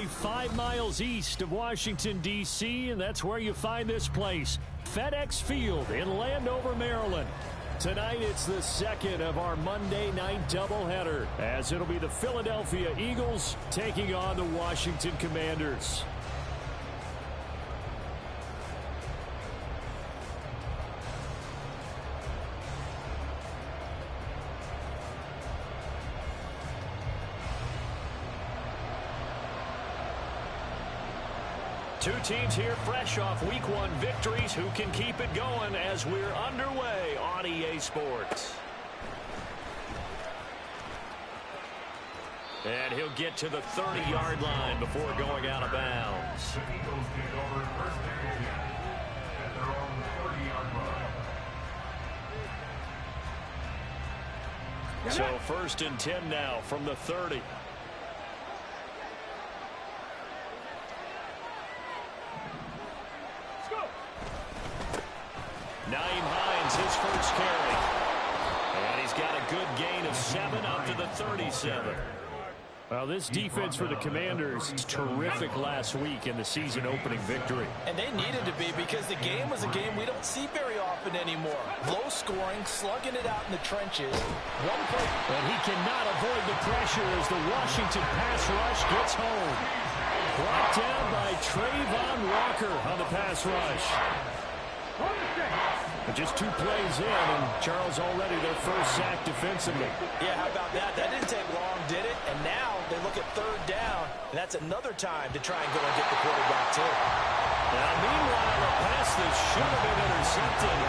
5 miles east of Washington, D.C., and that's where you find this place, FedEx Field in Landover, Maryland. Tonight, it's the second of our Monday night doubleheader, as it'll be the Philadelphia Eagles taking on the Washington Commanders. Two teams here fresh off Week 1 victories who can keep it going as we're underway on EA Sports. And he'll get to the 30-yard line before going out of bounds. So 1st and 10 now from the 30. His first carry. And he's got a good gain of 7 up to the 37. Well, this defense for the Commanders is terrific last week in the season-opening victory. And they needed to be because the game was a game we don't see very often anymore. Low scoring, slugging it out in the trenches. One play. And he cannot avoid the pressure as the Washington pass rush gets home. Brought down by Trayvon Walker on the pass rush. But just 2 plays in, and Charles already their first sack defensively. Yeah, how about that? That didn't take long, did it? And now they look at 3rd down, and that's another time to try and go and get the quarterback, too. Now, meanwhile, a pass that should have been intercepted,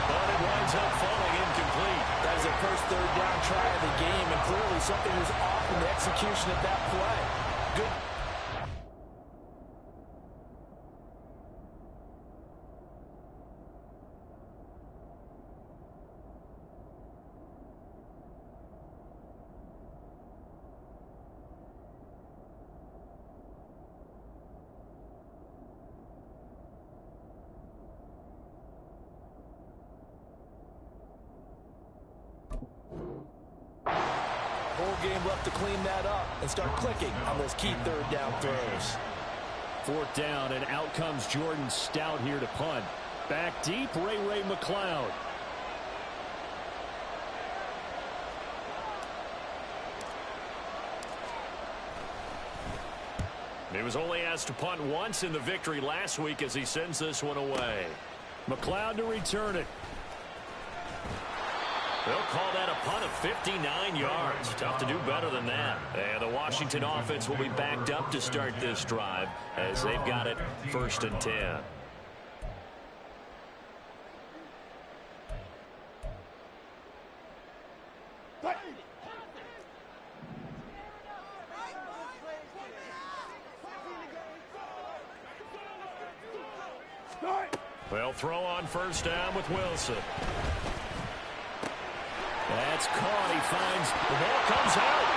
but it winds up falling incomplete. That is a first 3rd down try of the game, and clearly something was off in the execution of that play. Good. Game left to clean that up and start clicking on those key 3rd down throws. 4th down, and out comes Jordan Stout here to punt. Back deep, Ray McLeod. He was only asked to punt once in the victory last week as he sends this one away. McLeod to return it. They'll call that a punt of 59 yards. Tough to do better than that. And the Washington offense will be backed up to start this drive as they've got it 1st and 10. Well, throw on 1st down with Wilson. That's caught. He finds the ball comes out.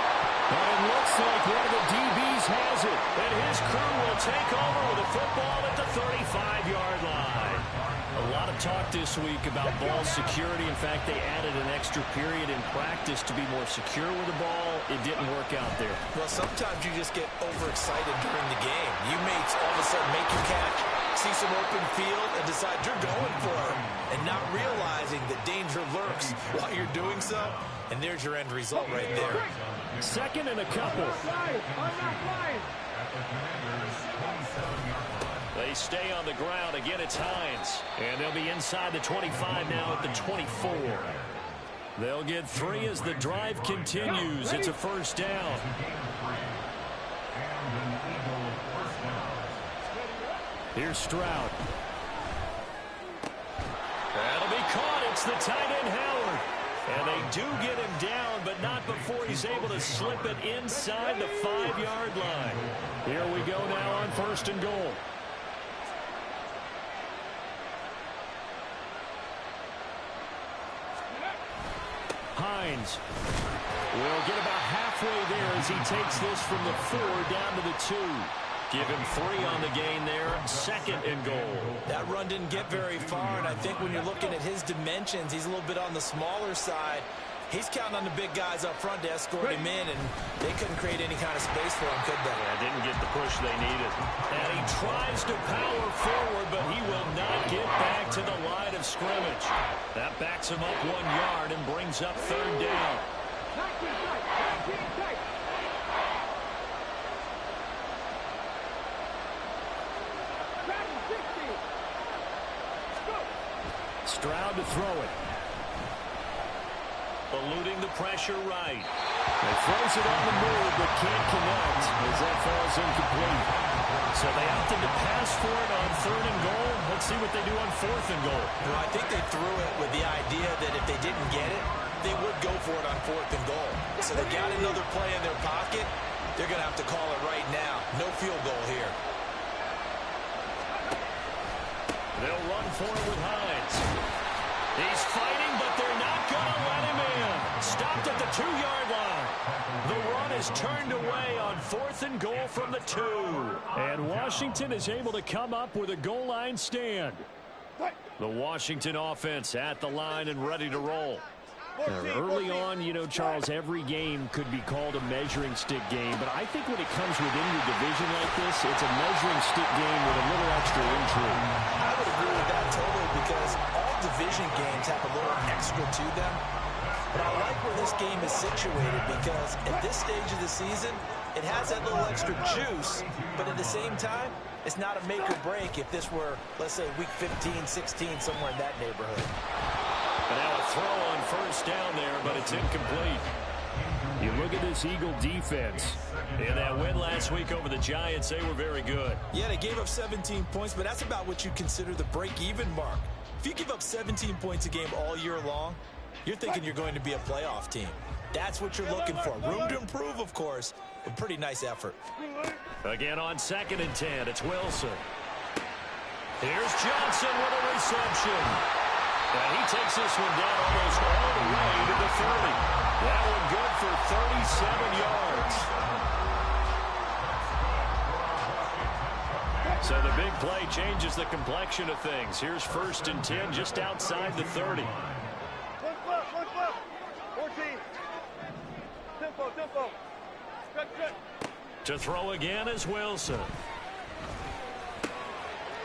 And it looks like one of the DBs has it. And his crew will take over with the football at the 35-yard line. A lot of talk this week about ball security. In fact, they added an extra period in practice to be more secure with the ball. It didn't work out there. Well, sometimes you just get overexcited during the game. You may all of a sudden make your catch, see some open field, and decide you're going for it, and not realizing that danger lurks while you're doing so. And there's your end result right there. 2nd and a couple. They stay on the ground. Again, it's Hines. And they'll be inside the 25 now at the 24. They'll get 3 as the drive continues. It's a 1st down. Here's Stroud. That'll be caught. It's the tight end, Howard. And they do get him down, but not before he's able to slip it inside the 5-yard line. Here we go now on 1st and goal. Hines will get about halfway there as he takes this from the 4 down to the 2. Give him 3 on the gain there. 2nd and goal. That run didn't get very far, and I think when you're looking at his dimensions, he's a little bit on the smaller side. He's counting on the big guys up front to escort him in, and they couldn't create any kind of space for him, could they? Yeah, didn't get the push they needed. And he tries to power forward, but he will not get back to the line of scrimmage. That backs him up 1 yard and brings up 3rd down. Stroud to throw it. Eluding the pressure right. He throws it on the move, but can't connect as that falls incomplete. So they opted to pass for it on 3rd and goal. Let's see what they do on 4th and goal. Well, I think they threw it with the idea that if they didn't get it, they would go for it on 4th and goal. So they got another play in their pocket. They're going to have to call it right now. No field goal here. They'll run for it with Hines. He's fighting, but they're not going to let him in. Stopped at the 2-yard line. The run is turned away on 4th and goal from the 2. And Washington is able to come up with a goal line stand. The Washington offense at the line and ready to roll. Early on, you know, Charles, every game could be called a measuring stick game. But I think when it comes within your division like this, it's a measuring stick game with a little extra intrigue. I would agree with that totally because all division games have a little extra to them. But I like where this game is situated because at this stage of the season, it has that little extra juice. But at the same time, it's not a make or break if this were, let's say, week 15, 16, somewhere in that neighborhood. And now a throw on 1st down there, but it's incomplete. You look at this Eagle defense. In that win last week over the Giants, they were very good. Yeah, they gave up 17 points, but that's about what you consider the break-even mark. If you give up 17 points a game all year long, you're thinking you're going to be a playoff team. That's what you're looking for. Room to improve, of course, but pretty nice effort. Again on 2nd and 10, it's Wilson. Here's Johnson with a reception. And he takes this one down almost all the way to the 30. That one good for 37 yards. So the big play changes the complexion of things. Here's 1st and 10 just outside the 30. Look left. 14. Tempo. Good. To throw again is Wilson.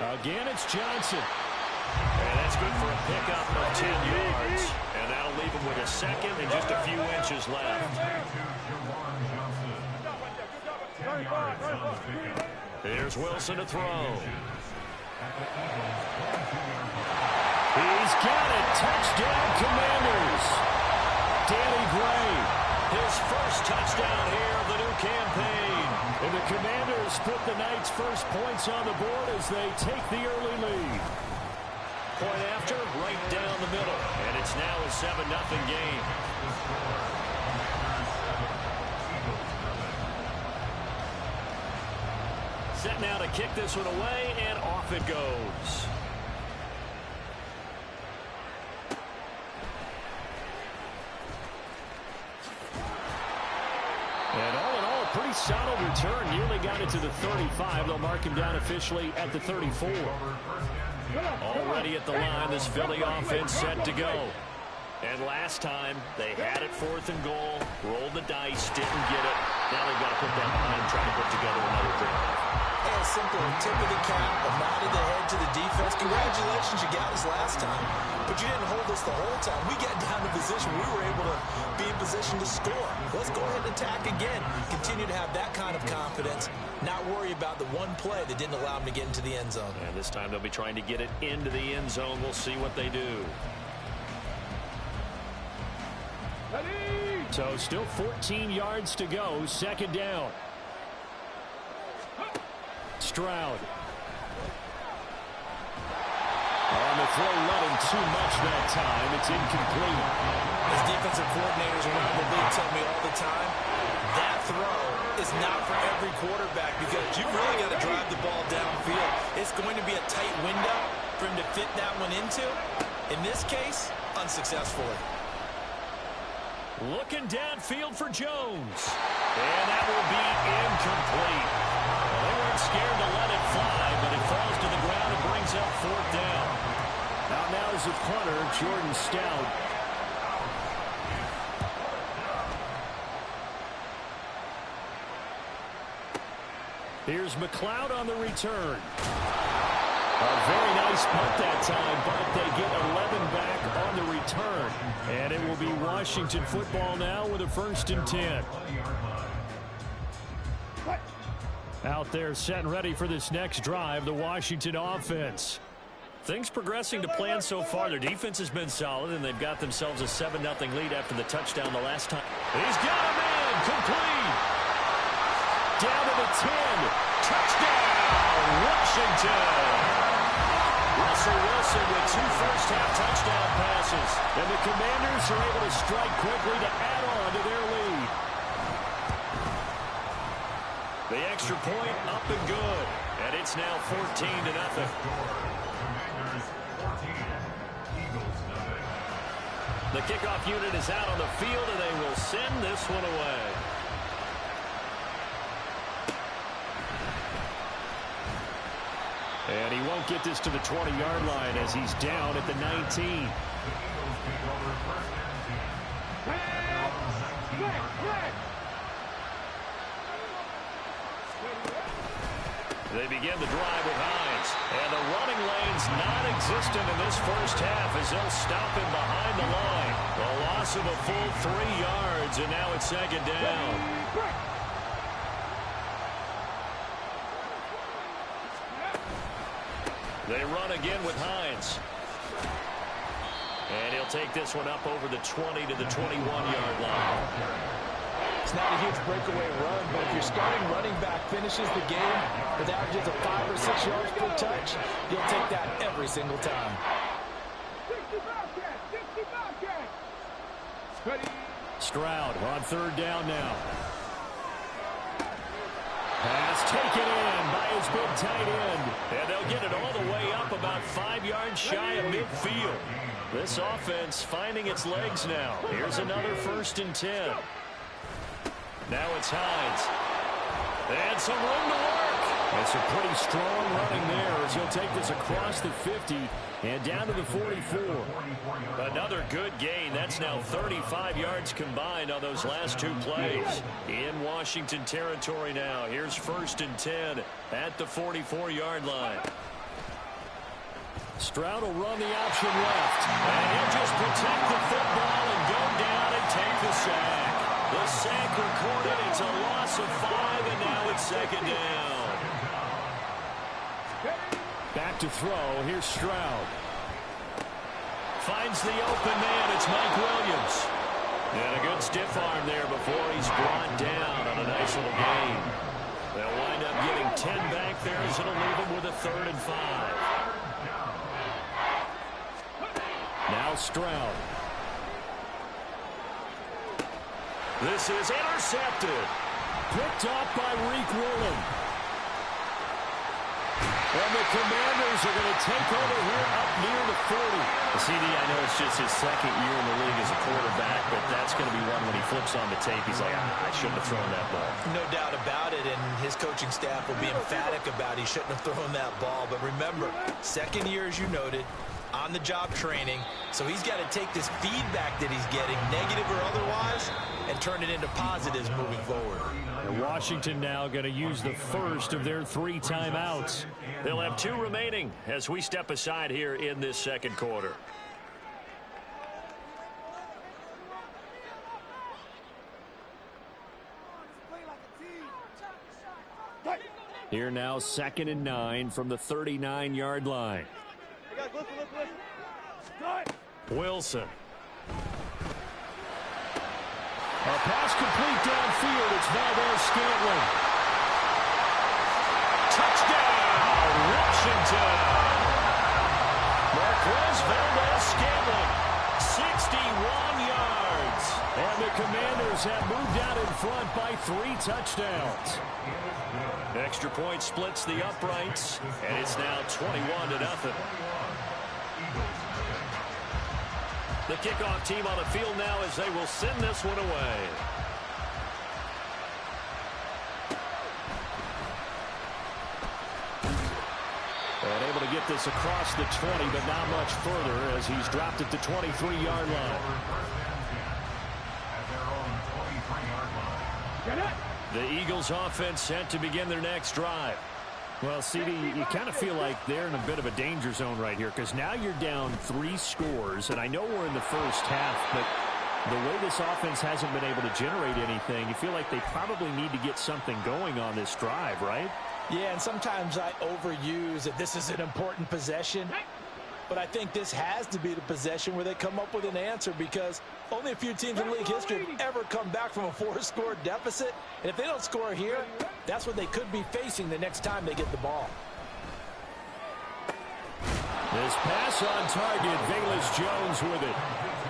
Again, it's Johnson. And that's good for a pickup of 10 yards. And that'll leave him with a 2nd and just a few inches left. Here's Wilson to throw. He's got it. Touchdown, Commanders. Danny Gray, his first touchdown here of the new campaign. And the Commanders put the Knights' first points on the board as they take the early lead. Point after, right down the middle. And it's now a 7-0 game. Set now to kick this one away, and off it goes. And all in all, pretty solid return. Nearly got it to the 35. They'll mark him down officially at the 34. Already at the line, this Philly offense set to go. And last time, they had it 4th and goal, rolled the dice, didn't get it. Now they've got to put that behind and try to put together another drive. And a simple tip of the cap, a nod of the head to the defense. Congratulations, you got us last time. But you didn't hold us the whole time. We got down to position. We were able to be in position to score. Let's go ahead and attack again. Continue to have that kind of confidence. Not worry about the one play that didn't allow them to get into the end zone. And this time they'll be trying to get it into the end zone. We'll see what they do. So still 14 yards to go. 2nd down. Stroud. On the throw, not in too much that time. It's incomplete. As defensive coordinators around the league tell me all the time, that throw is not for every quarterback because you've really got to drive the ball downfield. It's going to be a tight window for him to fit that one into. In this case, unsuccessfully. Looking downfield for Jones. And that will be incomplete. Well, they weren't scared to let it fly, but it falls to the ground and brings up 4th down. Now is the punter, Jordan Stout. Here's McLeod on the return. A very nice punt that time, but they get 11 back on the return. And it will be Washington football now with a 1st and 10. Out there set and ready for this next drive, the Washington offense. Things progressing to plan so far. Their defense has been solid, and they've got themselves a 7-0 lead after the touchdown the last time. He's got a man, complete. Down to the 10. Touchdown, Washington. Russell Wilson with 2 first-half touchdown passes. And the Commanders are able to strike quickly to add on to their lead. The extra point up and good. And it's now 14-0. The kickoff unit is out on the field, and they will send this one away. And he won't get this to the 20-yard line as he's down at the 19. They begin the drive with Hines. And the running lane's non-existent in this first half as they'll stop him behind the line. A loss of a full 3 yards, and now it's 2nd down. They run again with Hines. And he'll take this one up over the 20 to the 21-yard line. It's not a huge breakaway run, but if your starting running back finishes the game with averages of 5 or 6 yards per touch, you'll take that every single time. Stroud on 3rd down now. Pass taken in by his big tight end. And they'll get it all the way up about 5 yards shy of midfield. This offense finding its legs now. Here's another 1st and 10. Now it's Hines. And some room to work. It's a pretty strong running there as he'll take this across the 50 and down to the 44. Another good gain. That's now 35 yards combined on those last 2 plays. In Washington territory now. Here's 1st and 10 at the 44-yard line. Stroud will run the option left. And he'll just protect the football and go down and take the sack. The sack recorded. It's a loss of 5, and now it's 2nd down. Back to throw. Here's Stroud. Finds the open man. It's Mike Williams. And a good stiff arm there before he's brought down on a nice little gain. They'll wind up getting 10 back there as it'll leave him with a 3rd and 5. Now Stroud. This is intercepted. Picked off by Reek Woolen. And the Commanders are going to take over here up near the 40. CD, I know it's just his 2nd year in the league as a quarterback, but that's going to be one when he flips on the tape. He's like, I shouldn't have thrown that ball. No doubt about it, and his coaching staff will be emphatic about he shouldn't have thrown that ball. But remember, 2nd year, as you noted, on-the-job training. So he's got to take this feedback that he's getting, negative or otherwise, and turn it into positives moving forward. And Washington now going to use the first of their 3 timeouts. They'll have 2 remaining as we step aside here in this 2nd quarter. Here now 2nd and 9 from the 39-yard line. Hey guys, listen. Wilson. A pass complete downfield. It's Valdez-Scantling. Touchdown, Washington. Marquez Valdez-Scantling, 61 yards. And the Commanders have moved out in front by 3 touchdowns. Extra point splits the uprights, and it's now 21-0. The kickoff team on the field now as they will send this one away. And able to get this across the 20, but not much further as he's dropped at the 23-yard line. The Eagles offense set to begin their next drive. Well, CD, you kind of feel like they're in a bit of a danger zone right here because now you're down 3 scores, and I know we're in the first half, but the way this offense hasn't been able to generate anything, you feel like they probably need to get something going on this drive, right? Yeah, and sometimes I overuse that this is an important possession, but I think this has to be the possession where they come up with an answer because only a few teams in league history have ever come back from a 4-score deficit. And if they don't score here, that's what they could be facing the next time they get the ball. This pass on target, Velus Jones with it.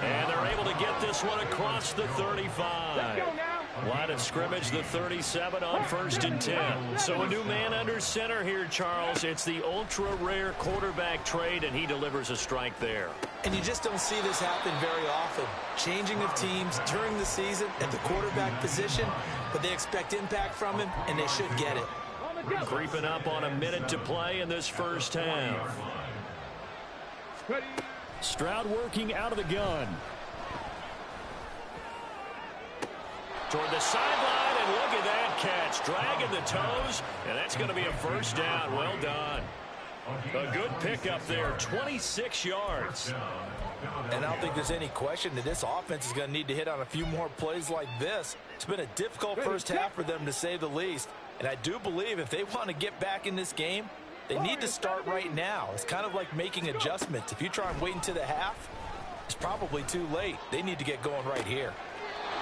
And they're able to get this one across the 35. Line of scrimmage, the 37 on 1st and 10. So a new man under center here, Charles. It's the ultra-rare quarterback trade, and he delivers a strike there. And you just don't see this happen very often. Changing of teams during the season at the quarterback position, but they expect impact from him, and they should get it. Creeping up on a minute to play in this first half. Stroud working out of the gun. Toward the sideline, and look at that catch. Dragging the toes, and that's going to be a first down. Well done. A good pickup there, 26 yards. And I don't think there's any question that this offense is going to need to hit on a few more plays like this. It's been a difficult first half for them, to say the least. And I do believe if they want to get back in this game, they need to start right now. It's kind of like making adjustments. If you try and wait until the half, it's probably too late. They need to get going right here.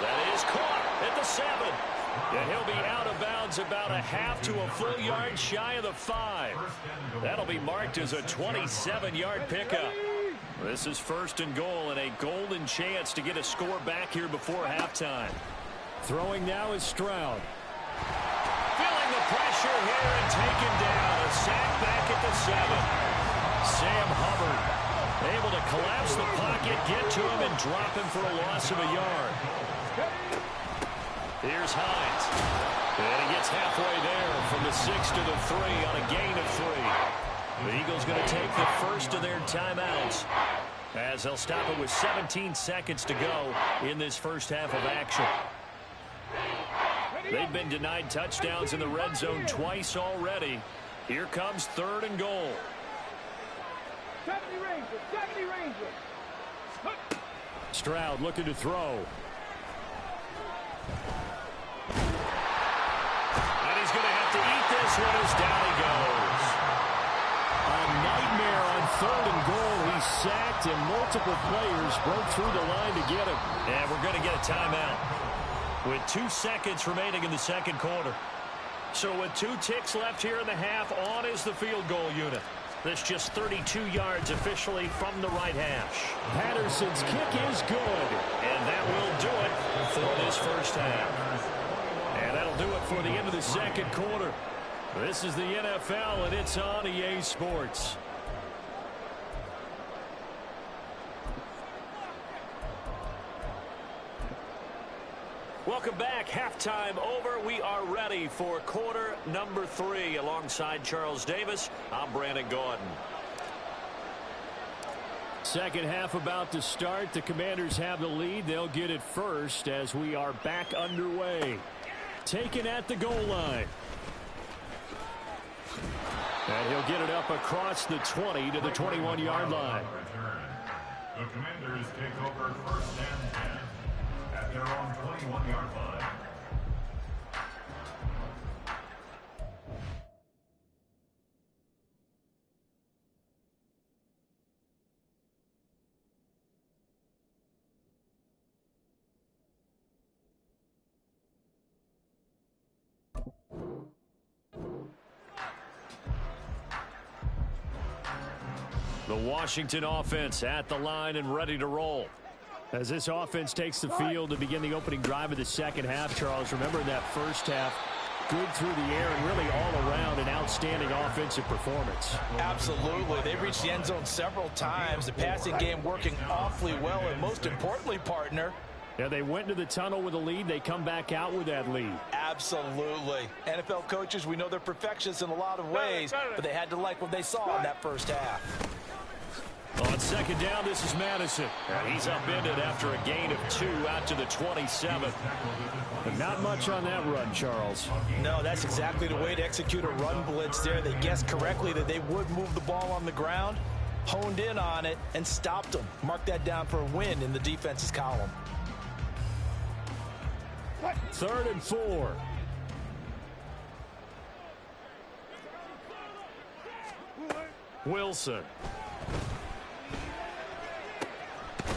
That is caught at the 7. And he'll be out of bounds about a half to a full yard shy of the 5. That'll be marked as a 27-yard pickup. This is 1st and goal, and a golden chance to get a score back here before halftime. Throwing now is Stroud. Feeling the pressure here and taken down. A sack back at the 7. Sam Hubbard able to collapse the pocket, get to him, and drop him for a loss of a yard. Here's Hines. And he gets halfway there from the 6 to the 3 on a gain of 3. The Eagles going to take the first of their timeouts as they'll stop it with 17 seconds to go in this first half of action. They've been denied touchdowns in the red zone twice already. Here comes 3rd and goal. 70 Rangers. Stroud looking to throw. And he's going to have to eat this one as down he goes. A nightmare on 3rd and goal. He's sacked and multiple players broke through the line to get him. And we're going to get a timeout with 2 seconds remaining in the second quarter. So with 2 ticks left here in the half, on is the field goal unit. That's just 32 yards officially from the right hash. Patterson's kick is good. And that will do it for this first half. And that'll do it for the end of the second quarter. This is the NFL, and it's on EA Sports. Welcome back. Halftime over. We are ready for quarter number 3. Alongside Charles Davis, I'm Brandon Gaudin. Second half about to start. The Commanders have the lead. They'll get it first as we are back underway. Taken at the goal line. And he'll get it up across the 20 to the 21-yard line. The Commanders take over 1st and 10 at their own 21-yard line. The Washington offense at the line and ready to roll. As this offense takes the field to begin the opening drive of the second half, Charles, remember in that first half, good through the air and really all around an outstanding offensive performance. Absolutely. They reached the end zone several times. The passing game working awfully well, and most importantly, partner, yeah, they went into the tunnel with a lead. They come back out with that lead. Absolutely. NFL coaches, we know they're perfectionists in a lot of ways, but they had to like what they saw in that first half. On second down, this is Madison. And he's upended after a gain of 2 out to the 27. But not much on that run, Charles. No, that's exactly the way to execute a run blitz there. They guessed correctly that they would move the ball on the ground, honed in on it, and stopped them. Mark that down for a win in the defense's column. 3rd and 4. Wilson.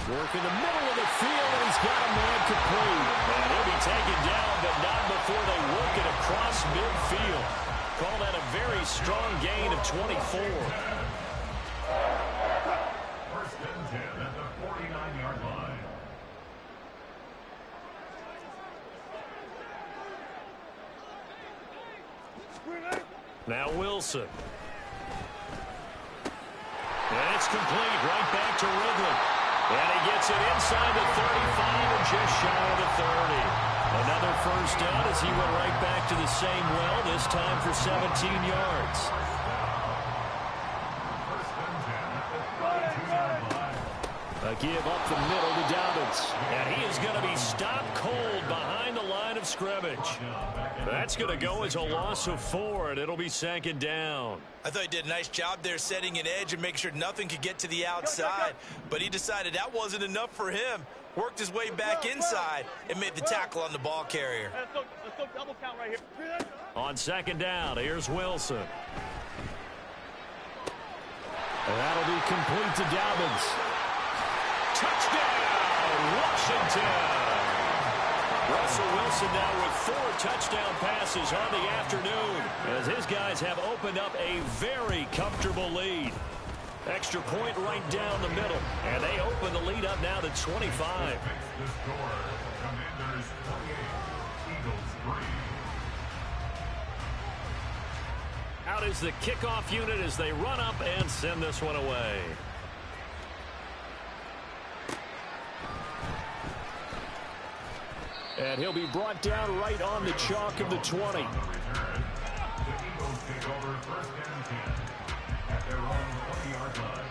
Work in the middle of the field, and he's got a man complete. And he'll be taken down, but not before they work it across midfield. Call that a very strong gain of 24. First and 10 at the 49-yard line. Now Wilson. And it's complete right back to Ridley. And he gets it inside the 35 and just shy of the 30. Another first down as he went right back to the same well, this time for 17 yards. A give up the middle to Dobbins. And he is going to be stopped cold behind the line of scrimmage. That's going to go as a loss of 4, and it'll be 2nd down. I thought he did a nice job there setting an edge and making sure nothing could get to the outside. But he decided that wasn't enough for him. Worked his way back inside and made the tackle on the ball carrier. Let's go double count right here. On 2nd down, here's Wilson. And that'll be complete to Dobbins. Touchdown, Washington! Russell Wilson now with 4 touchdown passes on the afternoon as his guys have opened up a very comfortable lead. Extra point right down the middle, and they open the lead up now to 25. The score, Commanders 28, Eagles 3. Out is the kickoff unit as they run up and send this one away. And he'll be brought down right on the chalk of the 20. The Eagles take over 1st and 10 at their own 20-yard line.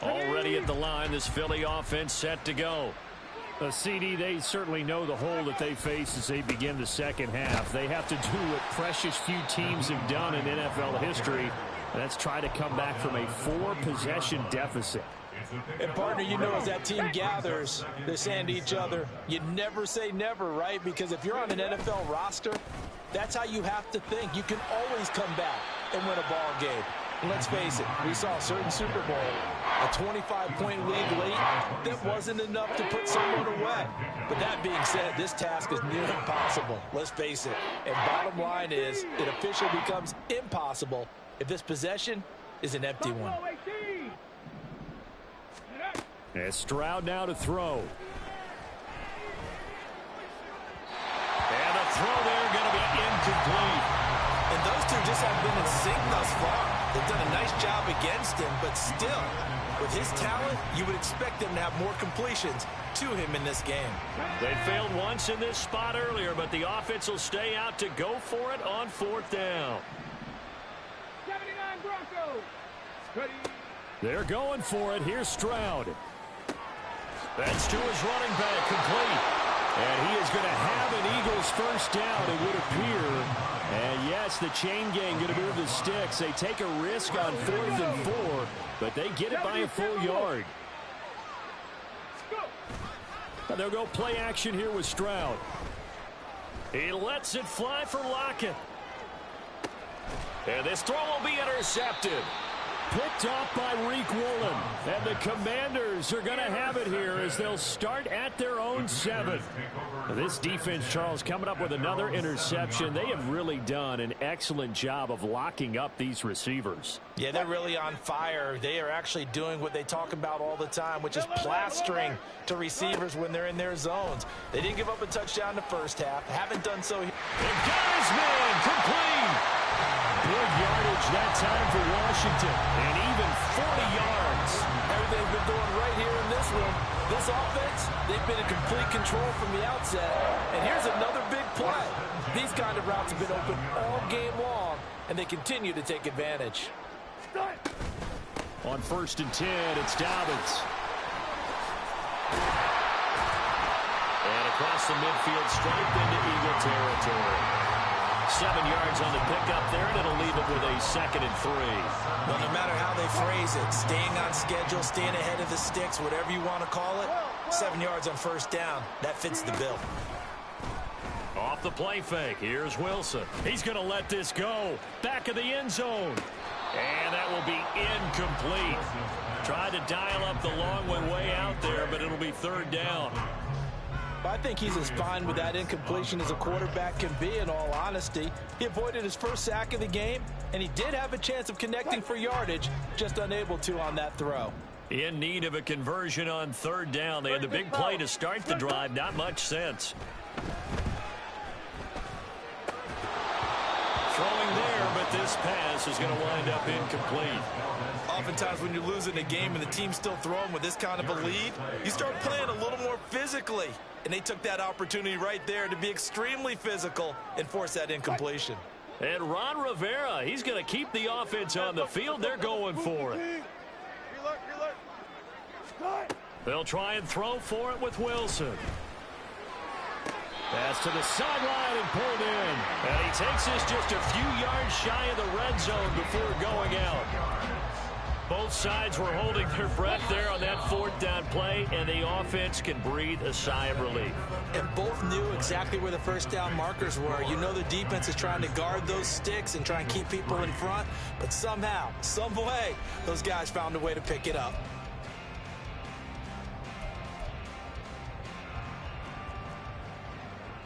Already at the line, this Philly offense set to go. CD, they certainly know the hole that they face as they begin the second half. They have to do what precious few teams have done in NFL history. That's try to come back from a 4-possession deficit. And, partner, you know as that team gathers, they're saying to each other, you never say never, right? Because if you're on an NFL roster, that's how you have to think. You can always come back and win a ball game. And let's face it, we saw a certain Super Bowl, a 25-point lead late, that wasn't enough to put someone away. But that being said, this task is near impossible. Let's face it. And bottom line is, it officially becomes impossible if this possession is an empty one. And Stroud now to throw. And the throw there going to be incomplete. And those two just haven't been in sync thus far. They've done a nice job against him, but still, with his talent, you would expect them to have more completions to him in this game. They failed once in this spot earlier, but the offense will stay out to go for it on 4th down. 79 Broncos. Ready. They're going for it. Here's Stroud. That's to his running back, complete. And he is going to have an Eagles first down, it would appear. And yes, the chain gang going to move the sticks. They take a risk on 4th and 4, but they get it by a full yard. And they'll go play action here with Stroud. He lets it fly for Lockett. And this throw will be intercepted. Picked off by Reek Woolen. And the Commanders are going to have it here as they'll start at their own 7. This defense, Charles, coming up with another interception. They have really done an excellent job of locking up these receivers. Yeah, they're really on fire. They are actually doing what they talk about all the time, which is plastering to receivers when they're in their zones. They didn't give up a touchdown in the first half. Haven't done so here. And got his man complete. Big yardage that time for Washington. And even 40 yards. Everything's been going right here in this one. This offense, they've been in complete control from the outset. And here's another big play. These kind of routes have been open all game long, and they continue to take advantage. On 1st and 10, it's Dobbins. And across the midfield stripe into Eagle territory. 7 yards on the pickup there, and it'll leave it with a 2nd and 3. Well, no matter how they phrase it, staying on schedule, staying ahead of the sticks, whatever you want to call it, 7 yards on 1st down, that fits the bill. Off the play fake, here's Wilson. He's going to let this go. Back of the end zone. And that will be incomplete. Tried to dial up the long way out there, but it'll be 3rd down. I think he's as fine with that incompletion as a quarterback can be, in all honesty. He avoided his first sack of the game, and he did have a chance of connecting for yardage, just unable to on that throw. In need of a conversion on 3rd down. They had the big play to start the drive. Not much sense. Throwing there, but this pass is going to wind up incomplete. Oftentimes when you're losing a game and the team's still throwing with this kind of a lead, you start playing a little more physically. And they took that opportunity right there to be extremely physical and force that incompletion. And Ron Rivera, he's going to keep the offense on the field. They're going for it. They'll try and throw for it with Wilson. Pass to the sideline and pulled in. And he takes this just a few yards shy of the red zone before going out. Both sides were holding their breath there on that 4th down play, and the offense can breathe a sigh of relief. And both knew exactly where the 1st down markers were. You know the defense is trying to guard those sticks and try and keep people in front, but somehow, some way, those guys found a way to pick it up.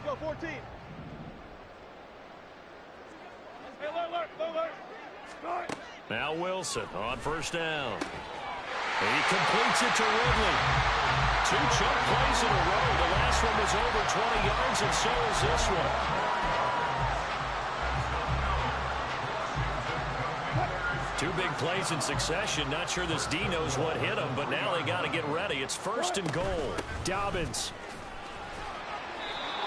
Go 14. Hey, alert. Now Wilson on 1st down. He completes it to Ridley. 2 chunk plays in a row. The last one was over 20 yards, and so is this one. Two big plays in succession. Not sure this D knows what hit him, but now they got to get ready. It's 1st and goal. Dobbins.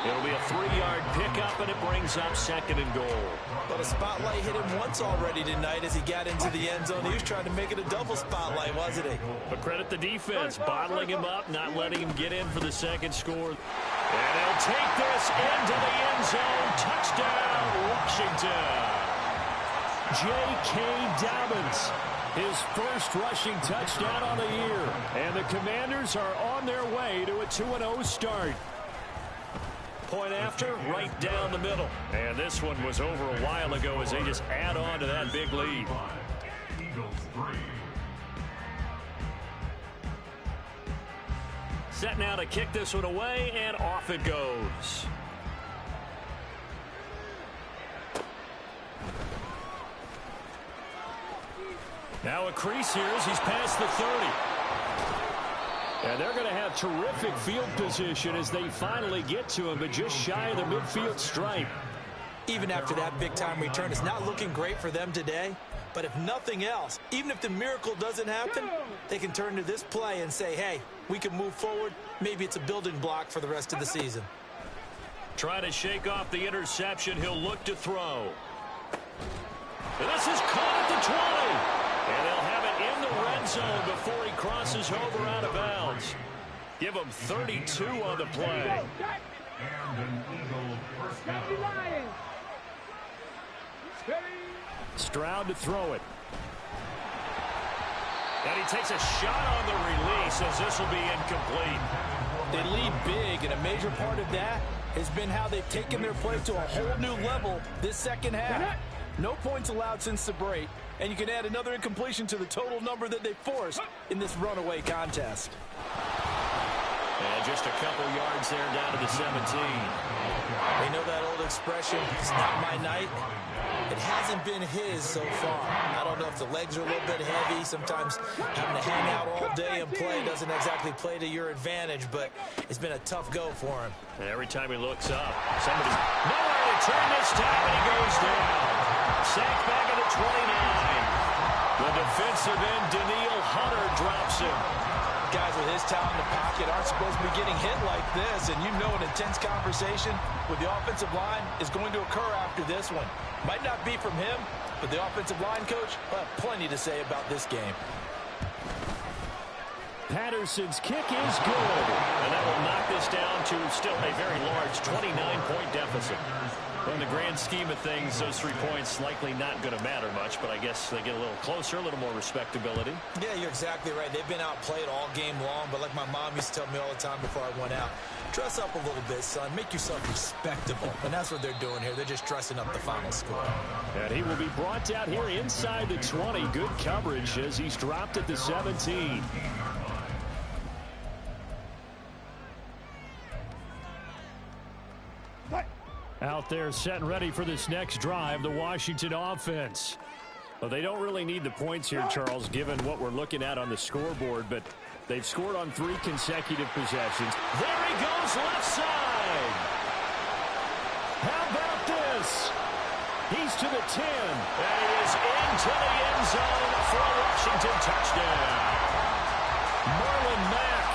It'll be a 3-yard pickup, and it brings up 2nd and goal. But a spotlight hit him once already tonight as he got into the end zone. He was trying to make it a double spotlight, wasn't he? But credit the defense, bottling him up, not letting him get in for the 2nd score. And they'll take this into the end zone. Touchdown, Washington. J.K. Dobbins, his first rushing touchdown on the year. And the Commanders are on their way to a 2-0 start. Point after, right down the middle. And this one was over a while ago as they just add on to that big lead. Set now to kick this one away, and off it goes. Now a crease here as he's past the 30. And they're going to have terrific field position as they finally get to him, but just shy of the midfield stripe. Even after that big-time return, it's not looking great for them today. But if nothing else, even if the miracle doesn't happen, they can turn to this play and say, hey, we can move forward. Maybe it's a building block for the rest of the season. Trying to shake off the interception, he'll look to throw. And this is caught at the 20. And they'll have it in the red zone before he crosses over out of bounds. Give him 32 on the play. Stroud to throw it. And he takes a shot on the release as this will be incomplete. They lead big, and a major part of that has been how they've taken their play to a whole new level this second half. No points allowed since the break, and you can add another incompletion to the total number that they forced in this runaway contest. And just a couple yards there down to the 17. They know that old expression, it's not my night. It hasn't been his so far. I don't know if the legs are a little bit heavy. Sometimes having to hang out all day and play doesn't exactly play to your advantage, but it's been a tough go for him. And every time he looks up, somebody's nowhere to turn this time, and he goes down. Sacked back at the 29. The defensive end, Daniil Hunter, drops him. Guys with his talent in the pocket aren't supposed to be getting hit like this, and you know an intense conversation with the offensive line is going to occur after this one. Might not be from him, but the offensive line coach will have plenty to say about this game. Patterson's kick is good. And that will knock this down to still a very large 29-point deficit. In the grand scheme of things, those 3 points likely not going to matter much, but I guess they get a little closer, a little more respectability. Yeah, you're exactly right. They've been outplayed all game long, but like my mom used to tell me all the time before I went out, dress up a little bit, son. Make yourself respectable. And that's what they're doing here. They're just dressing up the final score. And he will be brought down here inside the 20. Good coverage as he's dropped at the 17. Out there set and ready for this next drive, the Washington offense. Well, they don't really need the points here, Charles, given what we're looking at on the scoreboard, but they've scored on 3 consecutive possessions. There he goes, left side. How about this? He's to the 10. And he is into the end zone for a Washington touchdown. Marlon Mack,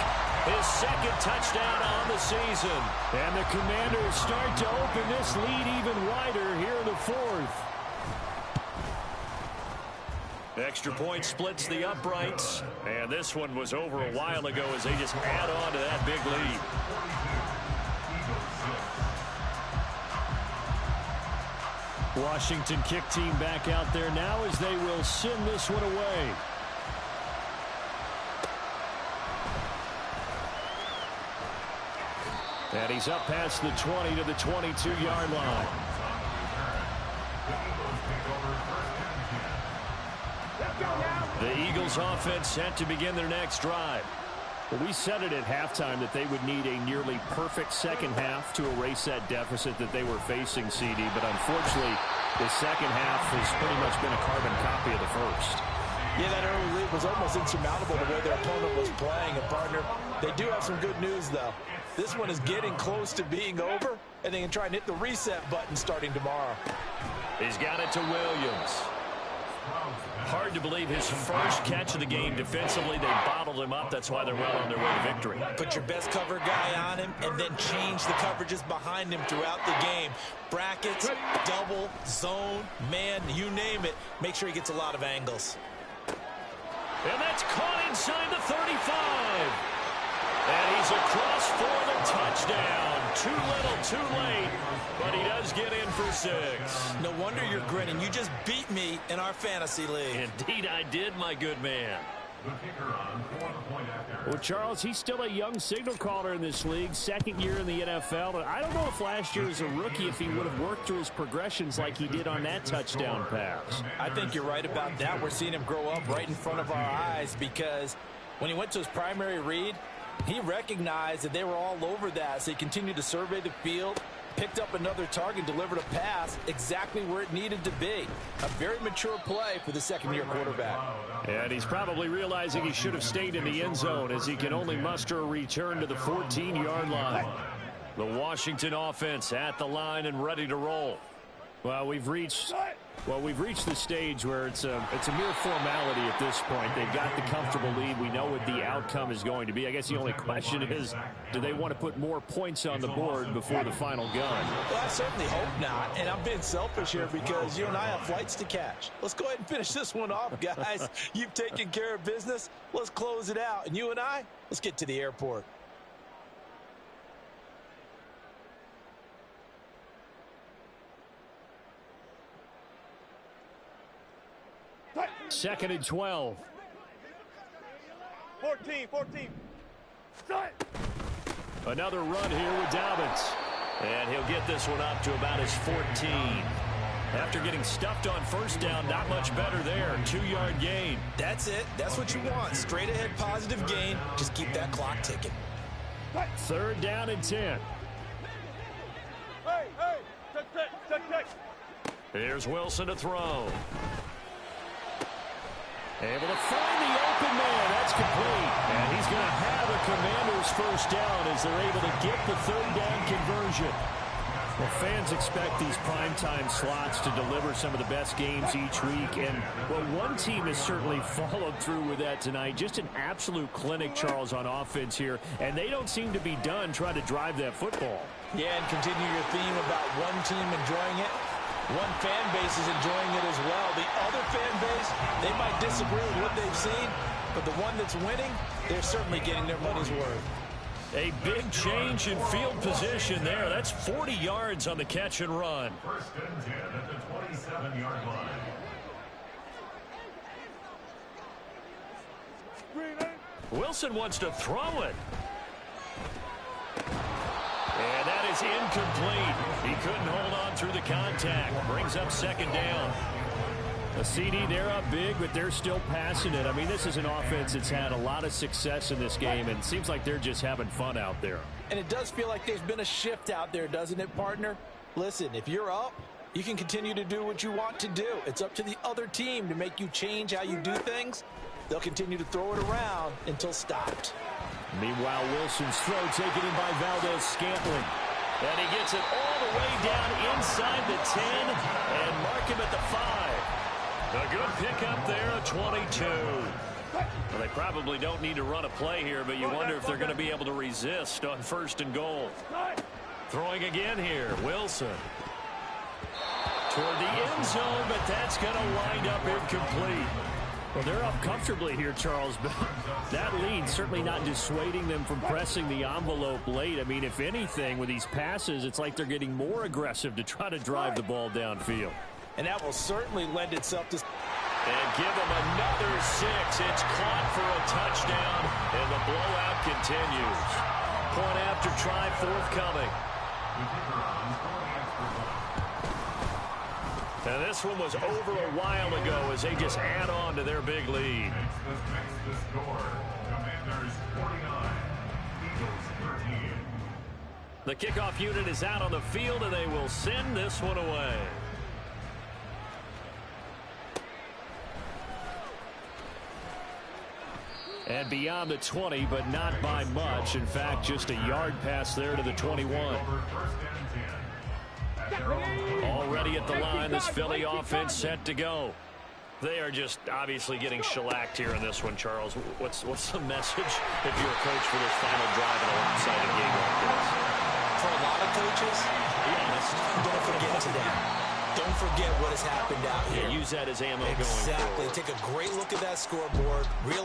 his second touchdown on the season. And the Commanders start to open this lead even wider here in the 4th. Extra point splits the uprights. And this one was over a while ago as they just add on to that big lead. Washington kick team back out there now as they will send this one away. And he's up past the 20 to the 22-yard line. The Eagles offense set to begin their next drive. Well, we said it at halftime that they would need a nearly perfect second half to erase that deficit that they were facing, CD. But unfortunately, the second half has pretty much been a carbon copy of the first. Yeah, that early lead was almost insurmountable the way their opponent was playing. And, partner, they do have some good news, though. This one is getting close to being over, and they can try and hit the reset button starting tomorrow. He's got it to Williams. Hard to believe his first catch of the game defensively. They bottled him up. That's why they're well on their way to victory. Put your best cover guy on him and then change the coverages behind him throughout the game. Brackets, double, zone, man, you name it. Make sure he gets a lot of angles. And that's caught inside the 35. And he's across for the touchdown. Too little, too late, but he does get in for 6. No wonder you're grinning. You just beat me in our fantasy league. Indeed I did, my good man. Well, Charles, he's still a young signal caller in this league, second year in the NFL. And I don't know if last year as a rookie if he would have worked through his progressions like he did on that touchdown pass. I think you're right about that. We're seeing him grow up right in front of our eyes because when he went to his primary read, he recognized that they were all over that, so he continued to survey the field, picked up another target, delivered a pass exactly where it needed to be. A very mature play for the second-year quarterback. And he's probably realizing he should have stayed in the end zone as he can only muster a return to the 14-yard line. The Washington offense at the line and ready to roll. Well, we've reached the stage where it's a mere formality at this point. They've got the comfortable lead. We know what the outcome is going to be. I guess the only question is, do they want to put more points on the board before the final gun? Well, I certainly hope not. And I'm being selfish here because you and I have flights to catch. Let's go ahead and finish this one off, guys. You've taken care of business. Let's close it out. And you and I, let's get to the airport. Second and 12. 14. Another run here with Dobbins. And he'll get this one up to about his 14. After getting stuffed on first down, not much better there. 2-yard gain. That's it. That's what you want. Straight ahead positive gain. Just keep that clock ticking. Third down and 10. Hey, check. Here's Wilson to throw. Able to find the open man. That's complete. And he's going to have a Commanders first down as they're able to get the third down conversion. Well, fans expect these primetime slots to deliver some of the best games each week. And, well, one team has certainly followed through with that tonight. Just an absolute clinic, Charles, on offense here. And they don't seem to be done trying to drive that football. Yeah, and continue your theme about one team enjoying it. One fan base is enjoying it as well. The other fan base, they might disagree with what they've seen, but the one that's winning, they're certainly getting their money's worth. A big change in field position there. That's 40 yards on the catch and run. First and 10 at the 27-yard line. Wilson wants to throw it. And that is incomplete. He couldn't hold on through the contact. Brings up second down. A CD, they're up big, but they're still passing it. I mean, this is an offense that's had a lot of success in this game, and it seems like they're just having fun out there. And it does feel like there's been a shift out there, doesn't it, partner? Listen, if you're up, you can continue to do what you want to do. It's up to the other team to make you change how you do things. They'll continue to throw it around until stopped. Meanwhile, Wilson's throw taken in by Valdez-Scantling. And he gets it all the way down inside the 10 and mark him at the 5. A good pickup there, a 22. Well, they probably don't need to run a play here, but you wonder if they're going to be able to resist on first and goal. Throwing again here, Wilson. Toward the end zone, but that's going to wind up incomplete. Well, they're up comfortably here, Charles, but that lead certainly not dissuading them from pressing the envelope late. I mean, if anything, with these passes, it's like they're getting more aggressive to try to drive the ball downfield. And that will certainly lend itself to... And give them another 6. It's caught for a touchdown, and the blowout continues. Point after try forthcoming. And this one was over a while ago as they just add on to their big lead. Makes the score. Commanders 49, Eagles 13. The kickoff unit is out on the field, and they will send this one away. And beyond the 20, but not by much. In fact, just a yard pass there to the 21. Already at the line, this Philly offense set to go. They are just obviously getting shellacked here in this one, Charles. What's the message if you're a coach for this final drive in a lopsided game like this? For a lot of coaches, be honest, don't forget today. Don't forget what has happened out here. Yeah, use that as ammo going forward. Exactly. Take a great look at that scoreboard.